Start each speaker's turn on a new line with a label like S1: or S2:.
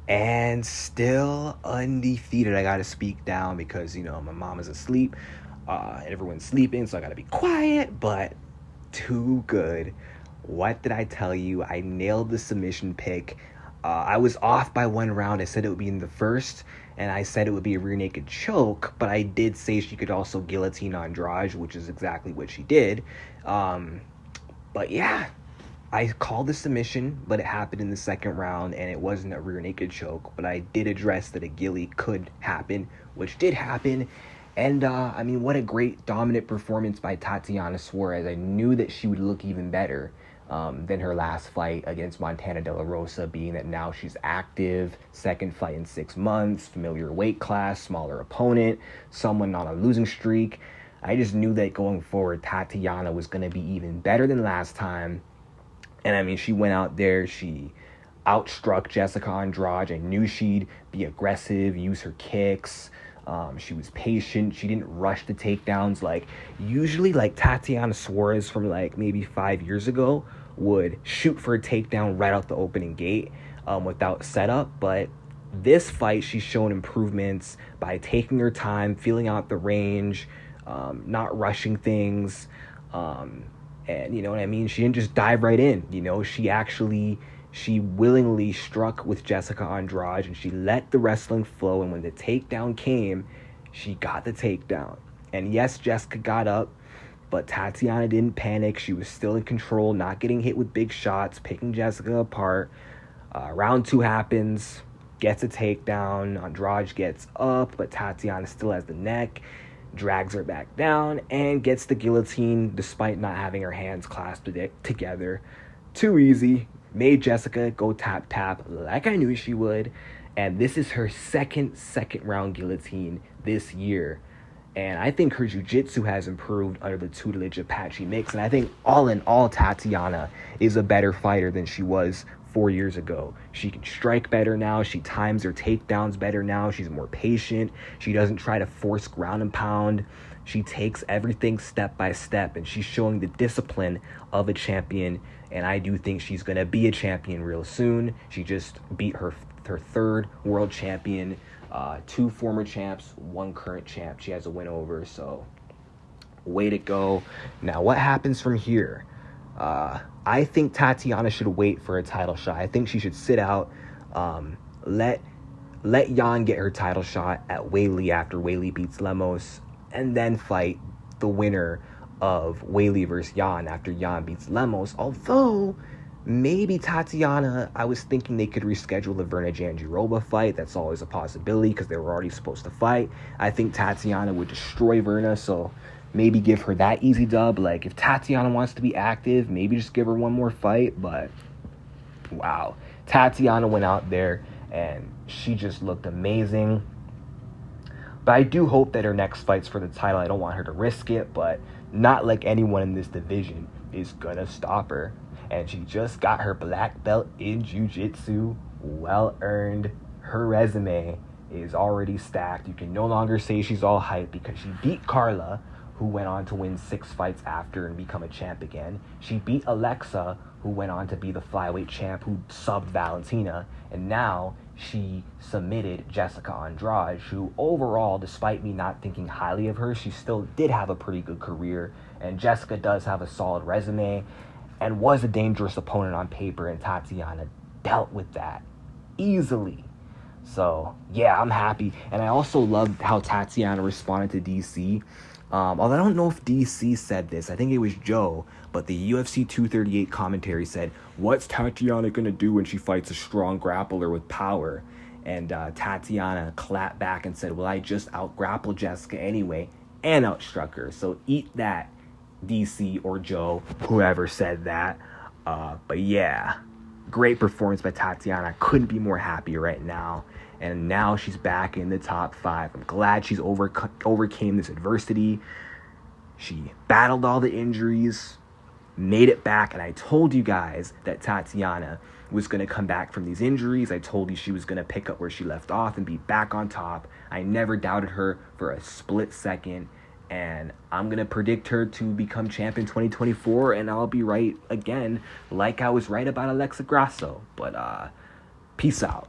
S1: and still undefeated. I gotta speak down because my mom is asleep, and everyone's sleeping, so I gotta be quiet. But too good. What did I tell you? I nailed the submission pick. I was off by 1 round. I said it would be in the first, and I said it would be a rear naked choke, but I did say she could also guillotine Andrade, which is exactly what she did. But yeah, I called the submission, but it happened in the second round, and it wasn't a rear naked choke. But I did address that a ghillie could happen, which did happen. And, what a great dominant performance by Tatiana Suarez. I knew that she would look even better than her last fight against Montana De La Rosa, being that now she's active, second fight in 6 months, familiar weight class, smaller opponent, someone on a losing streak. I just knew that going forward, Tatiana was going to be even better than last time. And she went out there, she outstruck Jessica Andrade. I knew she'd be aggressive, use her kicks. She was patient. She didn't rush the takedowns. Usually Tatiana Suarez from maybe 5 years ago would shoot for a takedown right out the opening gate without setup. But this fight, she's shown improvements by taking her time, feeling out the range, not rushing things. And you know what I mean? She didn't just dive right in. She willingly struck with Jessica Andrade, and she let the wrestling flow. And when the takedown came, she got the takedown. And yes, Jessica got up, but Tatiana didn't panic. She was still in control, not getting hit with big shots, picking Jessica apart. Round 2 happens, gets a takedown. Andrade gets up, but Tatiana still has the neck, drags her back down, and gets the guillotine despite not having her hands clasped together. Too easy. Made Jessica go tap like I knew she would. And this is her second round guillotine this year. And I think her jiu-jitsu has improved under the tutelage of Patchy Mix. And I think all in all, Tatiana is a better fighter than she was 4 years ago. She can strike better now. She times her takedowns better now. She's more patient. She doesn't try to force ground and pound. She takes everything step by step, and she's showing the discipline of a champion. And I do think she's going to be a champion real soon. She just beat her third world champion, 2 former champs, 1 current champ. She has a win over, so way to go. Now, what happens from here? I think Tatiana should wait for a title shot. I think she should sit out, let Yan get her title shot at Weili after Weili beats Lemos, and then fight the winner of Weili versus Yan after Yan beats Lemos. Although, maybe Tatiana, I was thinking they could reschedule the Verna Jandiroba fight. That's always a possibility because they were already supposed to fight. I think Tatiana would destroy Verna, so maybe give her that easy dub. If Tatiana wants to be active, maybe just give her one more fight. But, wow. Tatiana went out there, and she just looked amazing. But I do hope that her next fight's for the title. I don't want her to risk it, but not like anyone in this division is gonna stop her. And she just got her black belt in jiu-jitsu. Well earned. Her resume is already stacked. You can no longer say she's all hype because she beat Carla, who went on to win 6 fights after and become a champ again. She beat Alexa, who went on to be the flyweight champ, who subbed Valentina. And now she submitted Jessica Andrade, who overall, despite me not thinking highly of her, she still did have a pretty good career. And Jessica does have a solid resume and was a dangerous opponent on paper, and Tatiana dealt with that easily. So, yeah, I'm happy. And I also loved how Tatiana responded to DC. Although I don't know if DC said this. I think it was Joe. But the UFC 238 commentary said, "What's Tatiana going to do when she fights a strong grappler with power?" And Tatiana clapped back and said, "Well, I just out-grappled Jessica anyway and outstruck her. So eat that, DC or Joe, whoever said that." But yeah, great performance by Tatiana. Couldn't be more happy right now. And now she's back in the top 5. I'm glad she's overcame this adversity. She battled all the injuries, made it back. And I told you guys that Tatiana was going to come back from these injuries. I told you she was going to pick up where she left off and be back on top. I never doubted her for a split second. And I'm going to predict her to become champ in 2024. And I'll be right again, like I was right about Alexa Grasso. But peace out.